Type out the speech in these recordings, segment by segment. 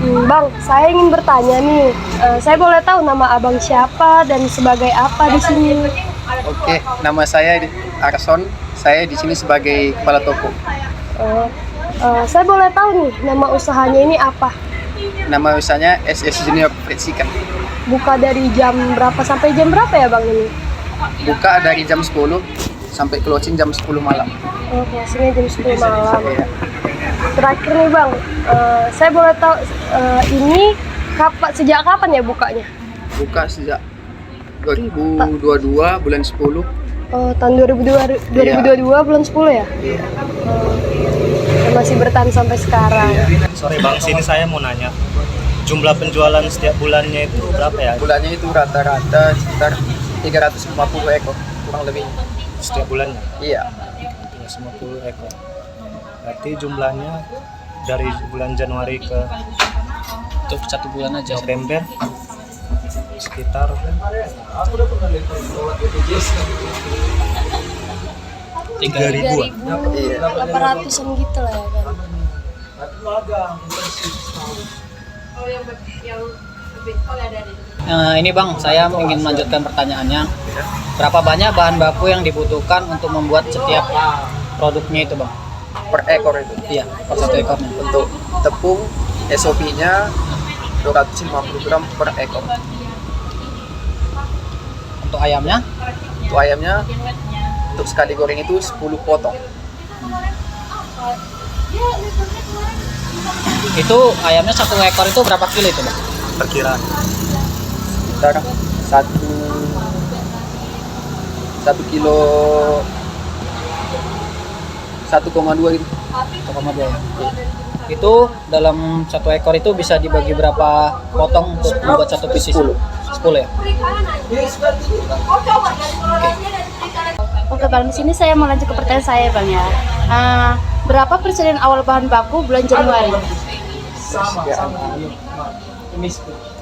Bang, saya ingin bertanya nih. Saya boleh tahu nama abang siapa dan sebagai apa di sini? Oke, nama saya Arson. Saya di sini sebagai kepala toko. Eh, saya boleh tahu nih nama usahanya ini apa? Nama usahanya SS Junior Fried Chicken. Buka dari jam berapa sampai jam berapa ya bang ini? Buka dari jam 10 sampai closing jam 10 malam. Oh, closingnya jam 10 malam. Iya. Terakhir nih bang, saya boleh tahu ini sejak kapan ya bukanya? Buka sejak 2022 bulan 10. Tahun 2022 bulan 10 ya? Iya. Masih bertahan sampai sekarang. Sore bang, sini saya mau nanya, jumlah penjualan setiap bulannya itu berapa ya? Bulannya itu rata-rata sekitar 350 ekor kurang lebih. Setiap bulannya? Iya. 350 ekor. Berarti jumlahnya dari bulan Januari ke Untuk 1 bulan aja. November sekitar 3.000-an. 800-an gitu lah ya kan. Ini bang, saya ingin melanjutkan pertanyaannya. Berapa banyak bahan baku yang dibutuhkan untuk membuat setiap produknya itu bang? Per ekor itu. Iya, per 1 ekornya. Untuk tepung SOP-nya 250 gram per ekor. Untuk ayamnya? Untuk ayamnya, untuk sekali goreng itu 10 potong. Itu ayamnya 1 ekor itu berapa kilo itu bang? Perkiraan Sekitar 1 kilo 1,2 gitu. 1,2 ya. Itu dalam 1 ekor itu bisa dibagi berapa potong untuk membuat 1 pieces? 10 ya? Oke bang, di sini saya mau lanjut ke pertanyaan saya bang ya. Berapa persediaan awal bahan baku bulan Januari?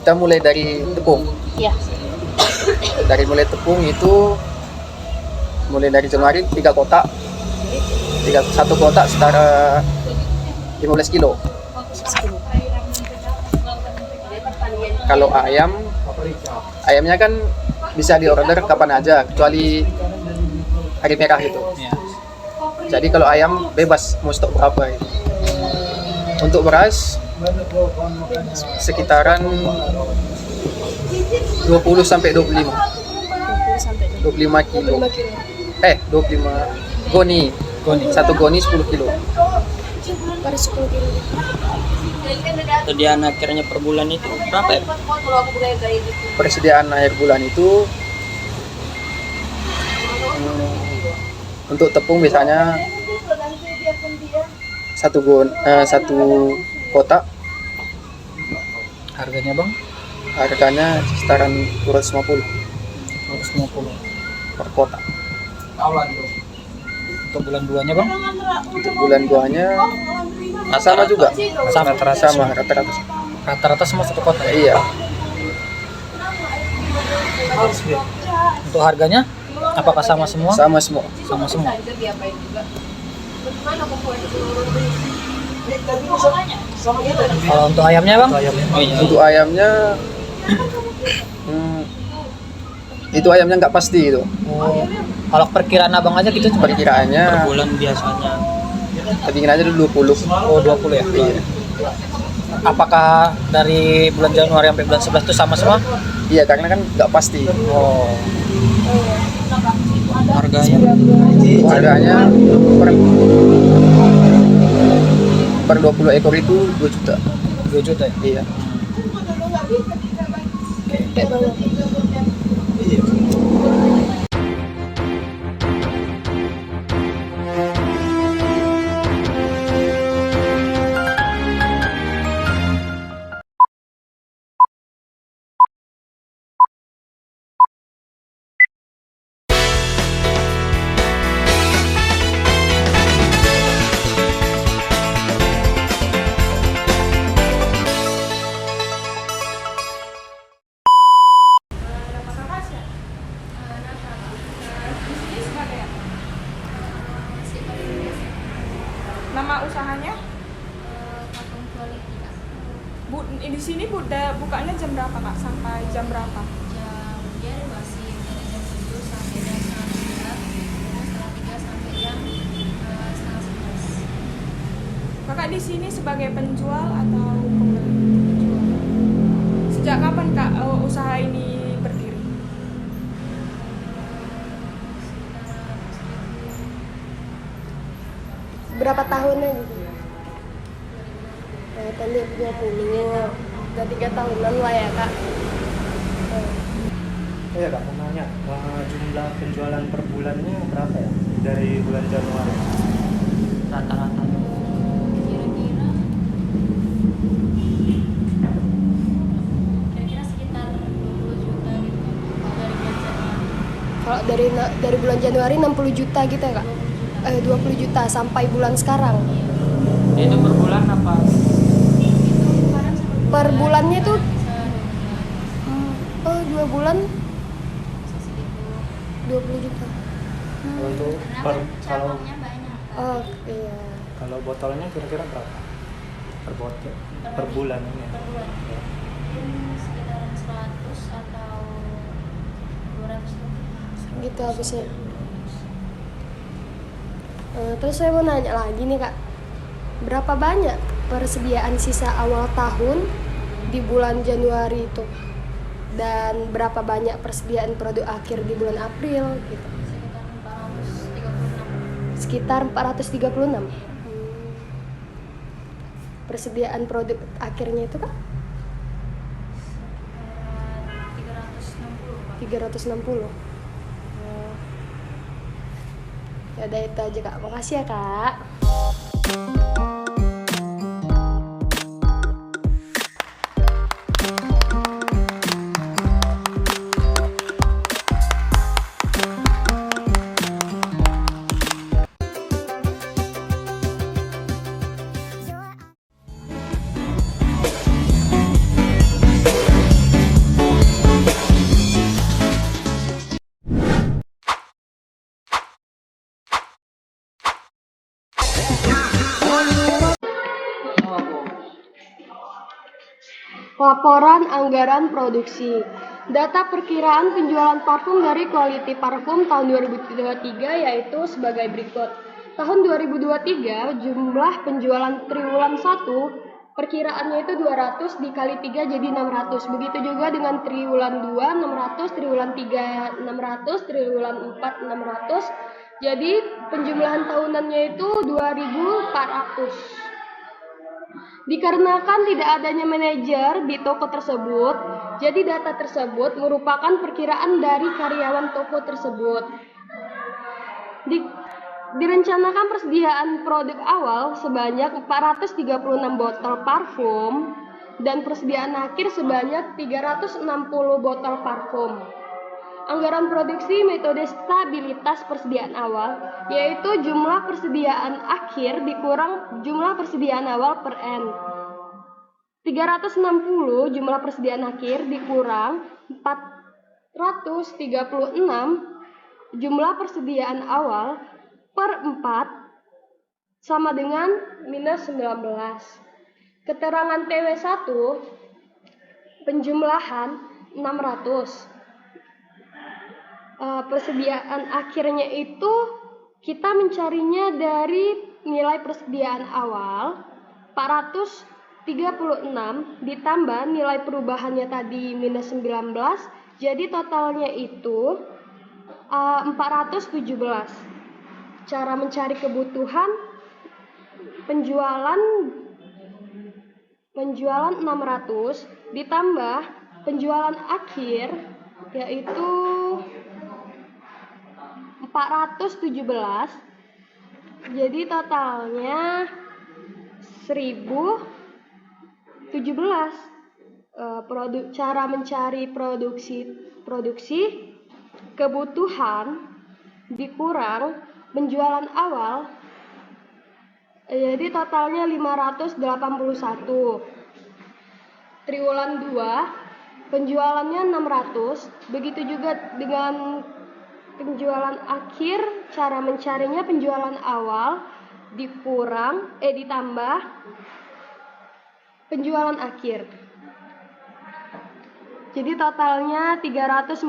Kita mulai dari tepung. Ya. Mulai tepung itu mulai dari Januari 3 kotak. 1 kotak setara 15 kilo. Kalau ayamnya kan bisa diorder kapan aja kecuali hari merah itu. Iya. Jadi kalau ayam bebas mau stok berapa itu. Untuk beras sekitaran 20 sampai 25. 25 kilo. 25 goni. 1 goni 10 kilo. Per 10 kilo. Persediaan akhirnya per bulan itu berapa ya? Persediaan akhir bulan itu untuk tepung biasanya 1 kotak Harganya bang? harganya sekitaran 250 250. per kotak. Untuk bulan 2-nya bang? Untuk bulan 2-nya sama juga. Sama Rata-rata. Rata-rata semua 1 kotak ya? Iya. Untuk harganya apakah sama semua? Sama semua. Sama semua. Kalau untuk ayamnya bang? Oh, iya. Untuk ayamnya itu ayamnya nggak pasti itu. Oh, kalau perkiraan abang aja gitu cuma Perkiraannya per bulan biasanya. bikin aja dulu 20. Oh 20 ya? Iya. Apakah dari bulan Januari sampai bulan 11 itu sama semua? Iya, karena kan nggak pasti. Oh. Harganya? Harganya per 20 ekor itu 2 juta. 2 juta ya? Iya. Bu, di sini bukanya jam berapa Kak? Sampai jam berapa? Jam dia masih dari jam 7 sampai jam setengah 9, terus setengah 3 sampai jam setengah 11. Kakak di sini sebagai penjual atau pembeli? Sejak kapan Kak usaha ini berdiri? Berapa tahunnya gitu? Tadi 20, udah 3 tahunan lah ya kak. Oh ya Kak, mau nanya, jumlah penjualan per bulannya berapa ya dari bulan Januari? Rata-rata. Kira-kira sekitar 20 juta gitu dari bulan Januari. Kalau dari bulan Januari 60 juta gitu ya kak? 20 juta sampai bulan sekarang. Itu per bulan apa? Kadang satu Per bulannya tuh bisa 2 bulan 2 bulan bisa segitu. 20 juta. Kalau itu Karena per, kan kalau cabangnya banyak. Oh iya. kalau botolnya kira-kira berapa? Per botol, per bulan ini. Per bulan. Ya. Mungkin sekitaran 100 atau 200 lebih. Gitu habisnya. Terus saya mau nanya lagi nih kak, berapa banyak persediaan sisa awal tahun di bulan Januari itu, dan berapa banyak persediaan produk akhir di bulan April gitu? Sekitar 436. Sekitar 436. Persediaan produk akhirnya itu kak? 360 Pak. 360. Ya udah itu aja kak, makasih ya kak. Laporan anggaran produksi. Data perkiraan penjualan parfum dari Quality Parfum tahun 2023 yaitu sebagai berikut. Tahun 2023 jumlah penjualan triwulan 1 perkiraannya itu 200 dikali 3 jadi 600. Begitu juga dengan triwulan 2 600, triwulan 3 600, triwulan 4 600. Jadi penjumlahan tahunannya itu 2400. Dikarenakan tidak adanya manajer di toko tersebut, jadi data tersebut merupakan perkiraan dari karyawan toko tersebut. Direncanakan persediaan produk awal sebanyak 436 botol parfum dan persediaan akhir sebanyak 360 botol parfum. Anggaran produksi metode stabilitas persediaan awal, yaitu jumlah persediaan akhir dikurang jumlah persediaan awal per N. 360 jumlah persediaan akhir dikurang 436 jumlah persediaan awal per 4 sama dengan minus 19. Keterangan TW1 penjumlahan 600. Persediaan akhirnya itu kita mencarinya dari nilai persediaan awal 436 ditambah nilai perubahannya tadi minus 19, jadi totalnya itu 417. Cara mencari kebutuhan penjualan 600 ditambah penjualan akhir yaitu 417, jadi totalnya 1017. Cara mencari produksi kebutuhan dikurang penjualan awal, jadi totalnya 581. Triwulan 2 penjualannya 600, begitu juga dengan penjualan akhir. Cara mencarinya penjualan awal ditambah penjualan akhir. Jadi totalnya 396,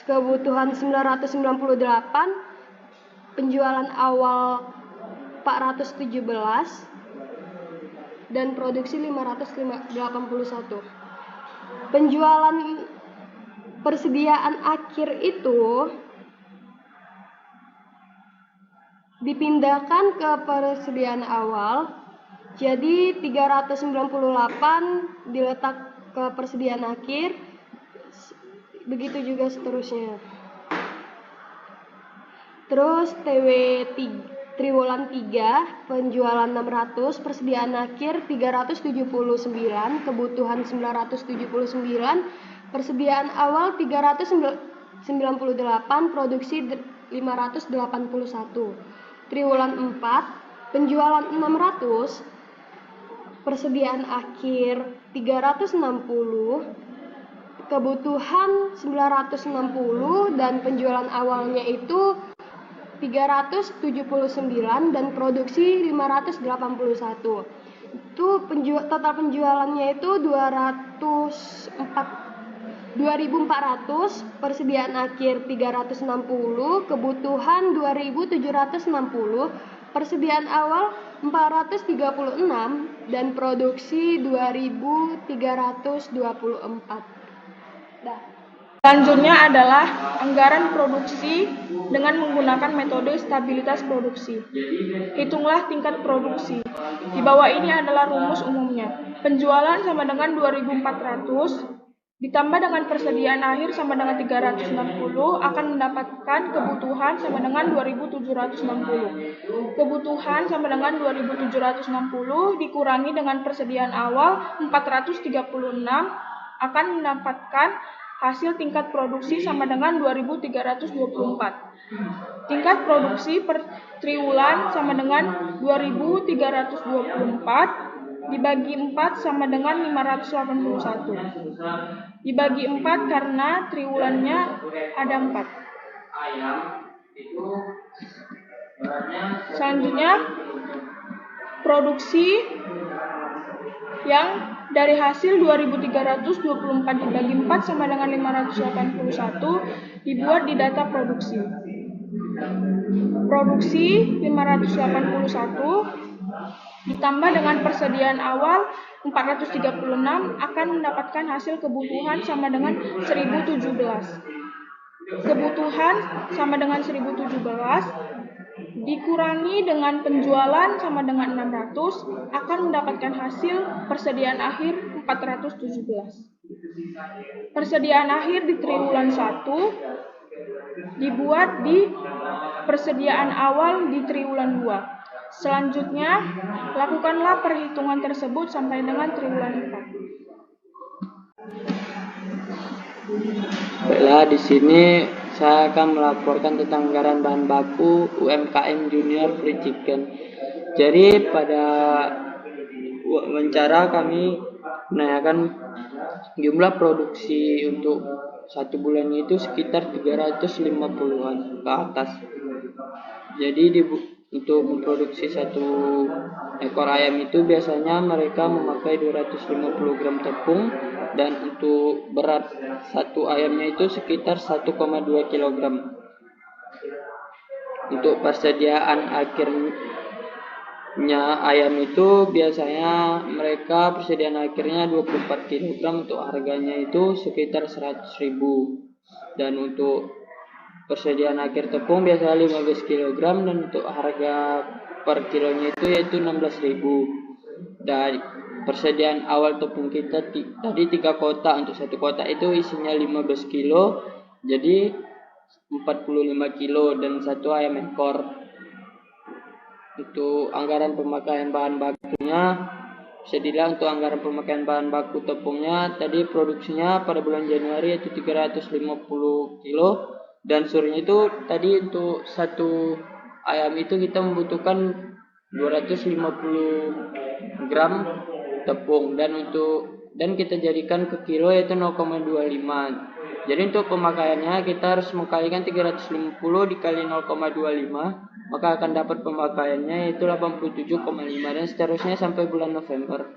kebutuhan 998, penjualan awal 417, dan produksi 581. Penjualan persediaan akhir itu dipindahkan ke persediaan awal. Jadi 398 diletak ke persediaan akhir, begitu juga seterusnya. Terus triwulan 3 penjualan 600, persediaan akhir 379, kebutuhan 979, persediaan awal 398, produksi 581. Triwulan 4 penjualan 600, persediaan akhir 360, kebutuhan 960, dan penjualan awalnya itu 379 dan produksi 581. Itu total penjualannya itu 2.400, persediaan akhir 360, kebutuhan 2.760, persediaan awal 436, dan produksi 2.324. Selanjutnya adalah anggaran produksi dengan menggunakan metode stabilitas produksi. Hitunglah tingkat produksi. Di bawah ini adalah rumus umumnya. Penjualan sama dengan 2.400 ditambah dengan persediaan akhir sama dengan 360 akan mendapatkan kebutuhan sama dengan 2.760. Kebutuhan sama dengan 2.760 dikurangi dengan persediaan awal 436 akan mendapatkan hasil tingkat produksi sama dengan 2.324. Tingkat produksi per triwulan sama dengan 2.324 dibagi 4 sama dengan 581. Dibagi 4 karena triwulannya ada 4. Selanjutnya produksi yang dari hasil 2.324 dibagi 4 sama dengan 581 dibuat di data produksi. Produksi 581 ditambah dengan persediaan awal 436 akan mendapatkan hasil kebutuhan sama dengan 1017. Kebutuhan sama dengan 1017 dikurangi dengan penjualan sama dengan 600 akan mendapatkan hasil persediaan akhir 417. Persediaan akhir di triwulan 1 dibuat di persediaan awal di triwulan 2. Selanjutnya, lakukanlah perhitungan tersebut sampai dengan triwulan 4. Baiklah, di sini saya akan melaporkan tentang anggaran bahan baku UMKM Junior Free Chicken. Jadi pada wawancara kami menanyakan jumlah produksi untuk satu bulan itu sekitar 350-an ke atas. Jadi untuk memproduksi satu ekor ayam itu biasanya mereka memakai 250 gram tepung, dan untuk berat satu ayamnya itu sekitar 1,2 kg. Untuk persediaan akhirnya ayam itu biasanya mereka persediaan akhirnya 24 kg, untuk harganya itu sekitar 100.000. Dan untuk persediaan akhir tepung biasanya 15 kg, dan untuk harga per kilonya itu yaitu 16.000. Dan persediaan awal tepung kita tadi 3 kotak, untuk satu kotak itu isinya 15 kilo, jadi 45 kilo dan satu ayam ekor. Itu anggaran pemakaian bahan bakunya. Bisa dilihat untuk anggaran pemakaian bahan baku tepungnya tadi produksinya pada bulan Januari itu 350 kilo, dan surnya itu tadi untuk satu ayam itu kita membutuhkan 250 gram tepung, dan kita jadikan ke kilo yaitu 0,25. Jadi untuk pemakaiannya kita harus mengkalikan 350 dikali 0,25, maka akan dapat pemakaiannya yaitu 87,5 dan seterusnya sampai bulan November.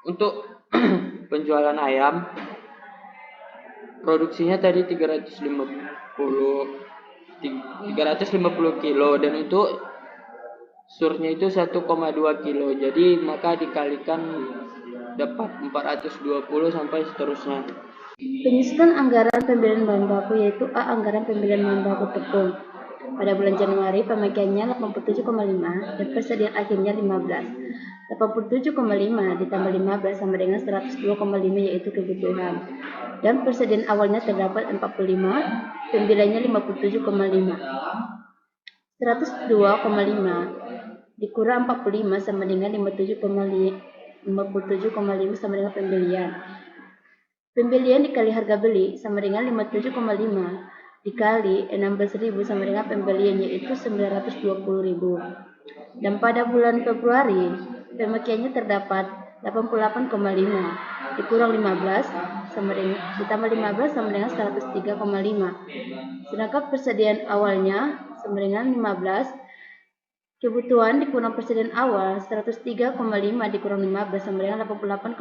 Untuk penjualan ayam, produksinya tadi 350 kilo dan untuk surnya itu 1,2 kilo. Jadi maka dikalikan dapat 420 sampai seterusnya. Penyusutan anggaran pembelian bahan baku yaitu A. Anggaran pembelian bahan baku tepung. Pada bulan Januari pemakaiannya 87,5 dan persediaan akhirnya 15. 87,5 ditambah 15 sama dengan 102,5 yaitu kebutuhan. Dan persediaan awalnya terdapat 45, pembeliannya 57,5. 102,5 dikurang 45 sama dengan 57,5 sama dengan pembelian. Pembelian dikali harga beli sama dengan 57,5 dikali 16.000 sama dengan pembelian yaitu 920.000. Dan pada bulan Februari pemakaiannya terdapat 88,5 dikurang 15 sama dengan ditambah 15 sama dengan 103,5. Sedangkan persediaan awalnya sama dengan 15, kebutuhan dikurang persediaan awal 103,5 dikurang 15 sama dengan 88,5.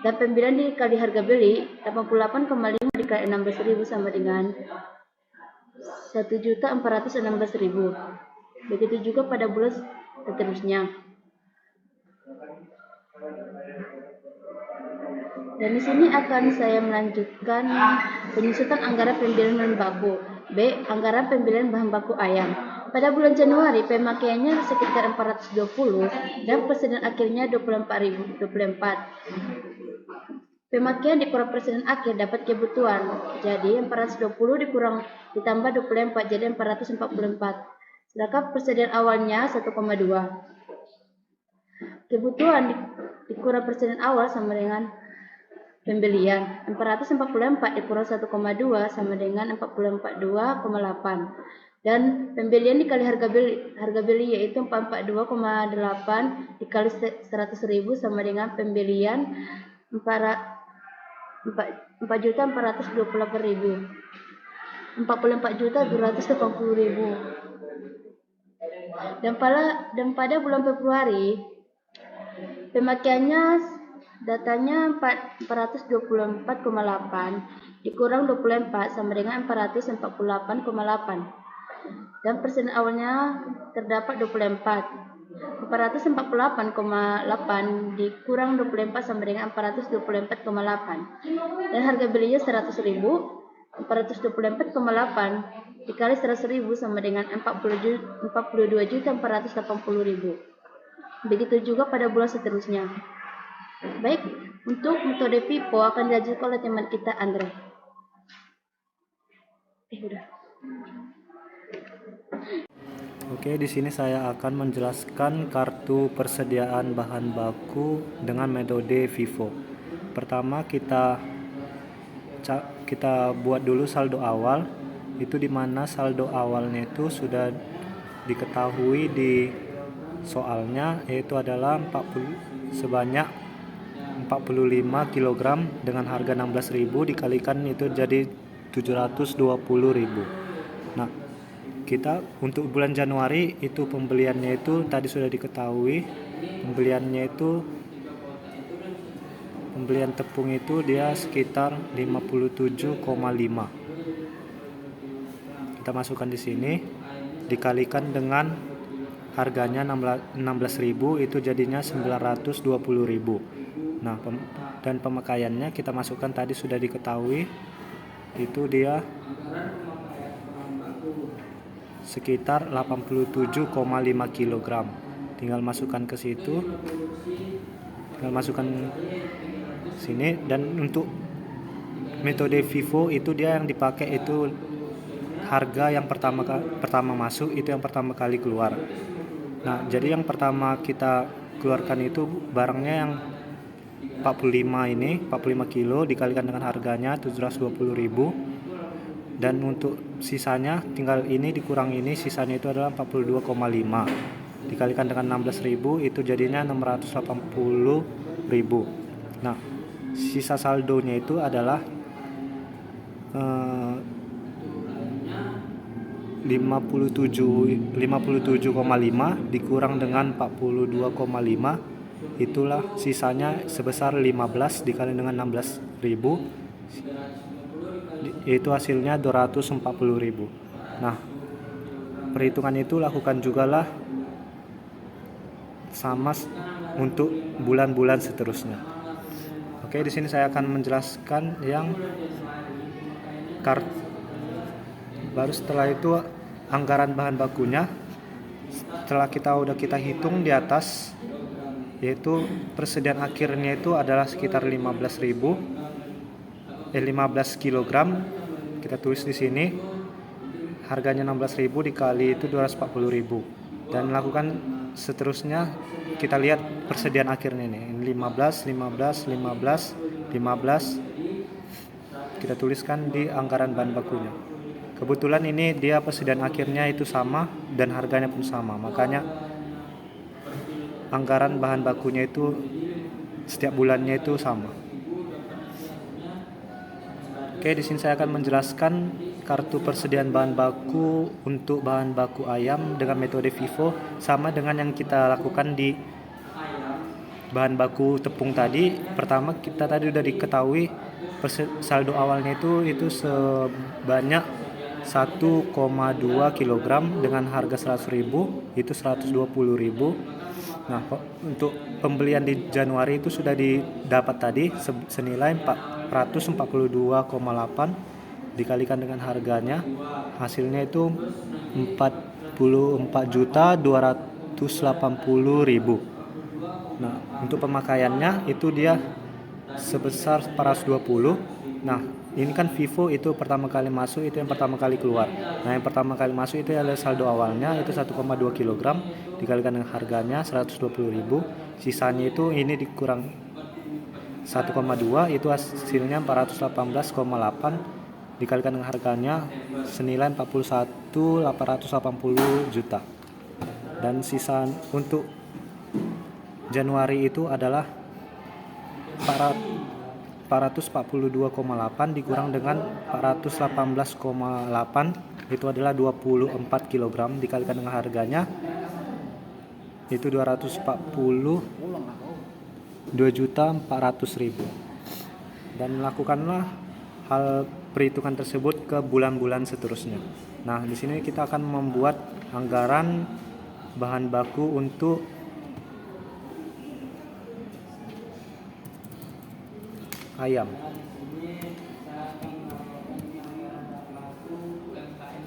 Dan pembelian dikali harga beli 88,5 dikali 16.000 sama dengan 1.416.000. Begitu juga pada bulan seterusnya. Dan di sini akan saya melanjutkan penyusutan anggaran pembelian bahan baku. B. Anggaran pembelian bahan baku ayam. Pada bulan Januari pemakaiannya sekitar 420 dan persediaan akhirnya 24. Pemakaian dikurang persediaan akhir dapat kebutuhan. Jadi 420 dikurang ditambah 24 jadi 444. Sedangkan persediaan awalnya 1,2. Kebutuhan dikurang persediaan awal sama dengan pembelian. 444 dikurang 1,2 sama dengan 442,8. Dan pembelian dikali harga beli yaitu 442,8 dikali 100.000 sama dengan pembelian 4.428.000. 44.280.000. Dan pada bulan Februari pemakaiannya datanya 424,8 dikurang 24 sama dengan 448,8. Dan persediaan awalnya terdapat 24. 448,8 dikurang 24 sama dengan 424,8. Dan harga belinya 100.000. 424,8 dikali 100.000 sama dengan 42.480.000. Begitu juga pada bulan seterusnya. Baik, untuk metode FIFO akan dilanjutkan oleh teman kita Andre. Udah. Oke, di sini saya akan menjelaskan kartu persediaan bahan baku dengan metode FIFO. Pertama kita buat dulu saldo awal, itu dimana saldo awalnya itu sudah diketahui di soalnya, yaitu adalah sebanyak 45 kg dengan harga 16.000 dikalikan itu jadi 720.000. Nah, kita untuk bulan Januari itu pembeliannya itu tadi sudah diketahui, pembelian tepung itu dia sekitar 57,5. Kita masukkan di sini dikalikan dengan harganya 16.000 itu jadinya 920.000. Nah, dan pemakaiannya kita masukkan tadi sudah diketahui itu dia sekitar 87,5 kg. Tinggal masukkan ke situ. Tinggal masukkan sini. Dan untuk metode FIFO itu dia yang dipakai itu harga yang pertama masuk itu yang pertama kali keluar. Nah, jadi yang pertama kita keluarkan itu barangnya yang 45 kilo dikalikan dengan harganya 720.000. Dan untuk sisanya tinggal ini dikurang ini, sisanya itu adalah 42,5 dikalikan dengan 16.000 itu jadinya 680.000. Nah, sisa saldonya itu adalah 57,5 dikurang dengan 42,5, itulah sisanya sebesar 15 dikali dengan 16.000, yaitu hasilnya 240.000. Nah, perhitungan itu lakukan juga lah sama untuk bulan-bulan seterusnya. Oke, di sini saya akan menjelaskan yang baru setelah itu anggaran bahan bakunya. Setelah kita hitung di atas, yaitu persediaan akhirnya itu adalah sekitar 15 kg. Kita tulis di sini harganya 16.000 dikali itu 240.000, dan lakukan seterusnya. Kita lihat persediaan akhirnya ini 15. Kita tuliskan di anggaran bahan bakunya. Kebetulan ini dia persediaan akhirnya itu sama dan harganya pun sama, makanya anggaran bahan bakunya itu setiap bulannya itu sama. Oke, di sini saya akan menjelaskan kartu persediaan bahan baku untuk bahan baku ayam dengan metode FIFO, sama dengan yang kita lakukan di bahan baku tepung tadi. Pertama, kita tadi udah diketahui saldo awalnya itu sebanyak 1,2 kg dengan harga 100.000, itu 120.000. Nah, untuk pembelian di Januari itu sudah didapat tadi senilai 442,8 dikalikan dengan harganya, hasilnya itu 44.280.000. Nah, untuk pemakaiannya itu dia sebesar 420. Nah, ini kan FIFO itu pertama kali masuk, itu yang pertama kali keluar. Nah, yang pertama kali masuk itu adalah saldo awalnya itu 1,2 kg dikalikan dengan harganya 120.000. Sisanya itu ini dikurang 1,2, itu hasilnya 418,8 dikalikan dengan harganya senilai 41.880 juta. Dan sisa untuk Januari itu adalah 442,8 dikurang dengan 418,8, itu adalah 24 kg dikalikan dengan harganya itu 242.400.000. Dan lakukanlah hal perhitungan tersebut ke bulan-bulan seterusnya. Nah, di sini kita akan membuat anggaran bahan baku untuk ayam.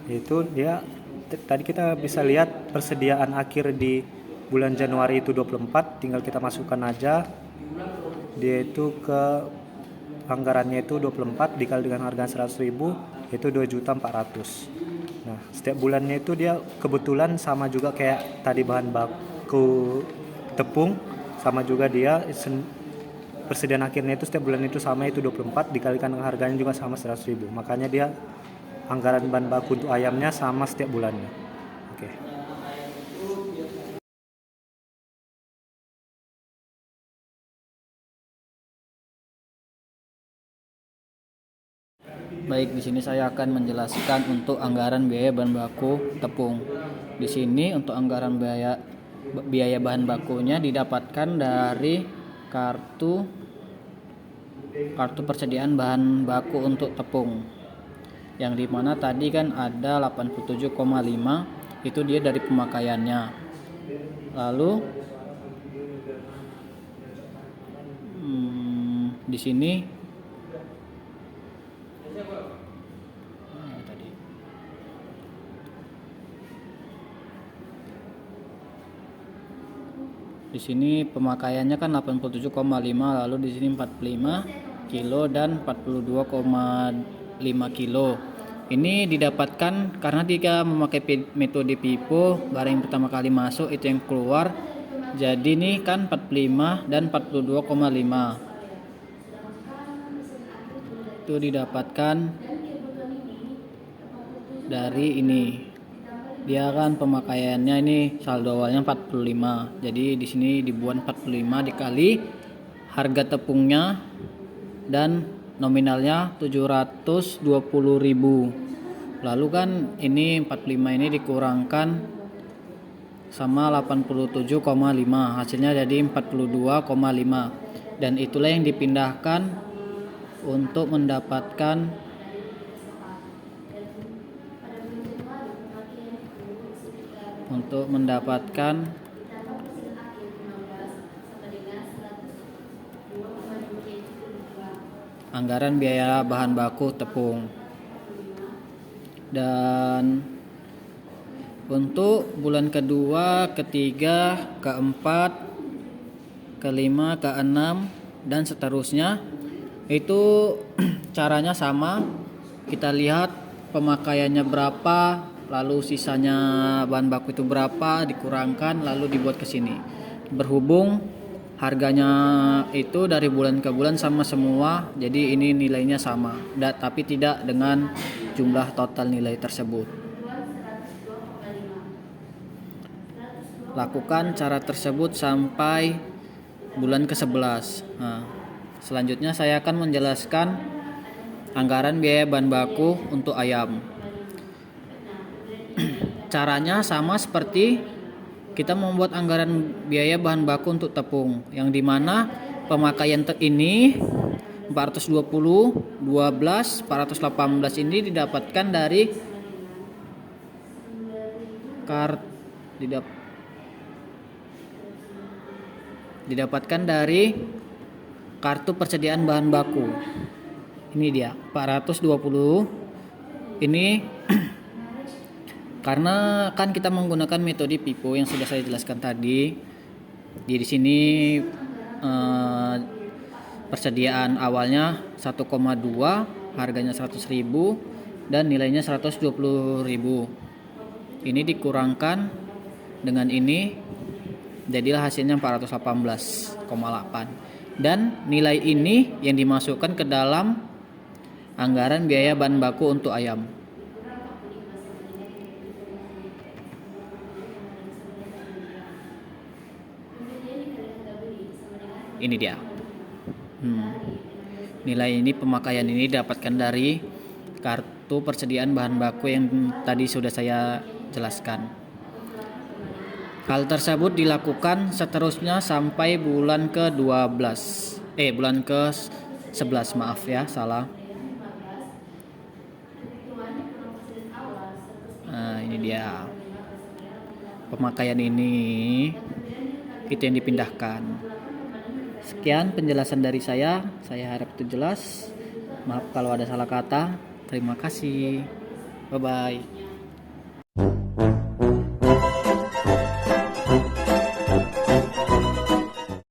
Itu dia tadi kita bisa lihat persediaan akhir di bulan Januari itu 24, tinggal kita masukkan aja, dia itu ke anggarannya itu 24 dikali dengan harga 100.000 itu 2.400.000. Nah, setiap bulannya itu dia kebetulan sama juga kayak tadi bahan baku tepung, sama juga dia persediaan akhirnya itu setiap bulan itu sama, itu 24 dikalikan dengan harganya juga sama 100.000. Makanya dia anggaran bahan baku untuk ayamnya sama setiap bulannya. Oke. Baik, di sini saya akan menjelaskan untuk anggaran biaya bahan baku tepung. Di sini untuk anggaran biaya bahan bakunya didapatkan dari kartu persediaan bahan baku untuk tepung. Yang dimana tadi kan ada 87,5, itu dia dari pemakaiannya. Lalu di sini pemakaiannya kan 87,5, lalu di sini 45 kilo dan 42,5 kilo. Ini didapatkan karena jika memakai metode FIFO, barang yang pertama kali masuk itu yang keluar. Jadi ini kan 45 dan 42,5. Itu didapatkan dari ini. Dia kan pemakaiannya ini saldo awalnya 45. Jadi di sini dibuat 45 dikali harga tepungnya dan nominalnya 720.000. Lalu kan ini 45 ini dikurangkan sama 87,5, hasilnya jadi 42,5, dan itulah yang dipindahkan untuk mendapatkan anggaran biaya bahan baku tepung. Dan untuk bulan kedua, ketiga, keempat, kelima, keenam, dan seterusnya itu caranya sama. Kita lihat pemakaiannya berapa, lalu sisanya bahan baku itu berapa, dikurangkan lalu dibuat ke sini. Berhubung harganya itu dari bulan ke bulan sama semua, jadi ini nilainya sama, tapi tidak dengan jumlah total nilai tersebut. Lakukan cara tersebut sampai bulan ke-11. Nah, selanjutnya saya akan menjelaskan anggaran biaya bahan baku untuk ayam. Caranya sama seperti kita membuat anggaran biaya bahan baku untuk tepung, yang dimana pemakaian ini 420, 12, 418 ini didapatkan dari kartu persediaan bahan baku. Ini dia 420. Ini karena kan kita menggunakan metode pipo yang sudah saya jelaskan tadi. Di sini persediaan awalnya 1,2, harganya 100.000 dan nilainya 120.000. Ini dikurangkan dengan ini, jadilah hasilnya 418,8. Dan nilai ini yang dimasukkan ke dalam anggaran biaya bahan baku untuk ayam. Ini dia. Nilai ini, pemakaian ini didapatkan dari kartu persediaan bahan baku yang tadi sudah saya jelaskan. Hal tersebut dilakukan seterusnya sampai bulan bulan ke-11, maaf ya, salah. Nah, ini dia. Pemakaian ini itu yang dipindahkan. Sekian penjelasan dari saya harap itu jelas. Maaf kalau ada salah kata. Terima kasih. Bye bye.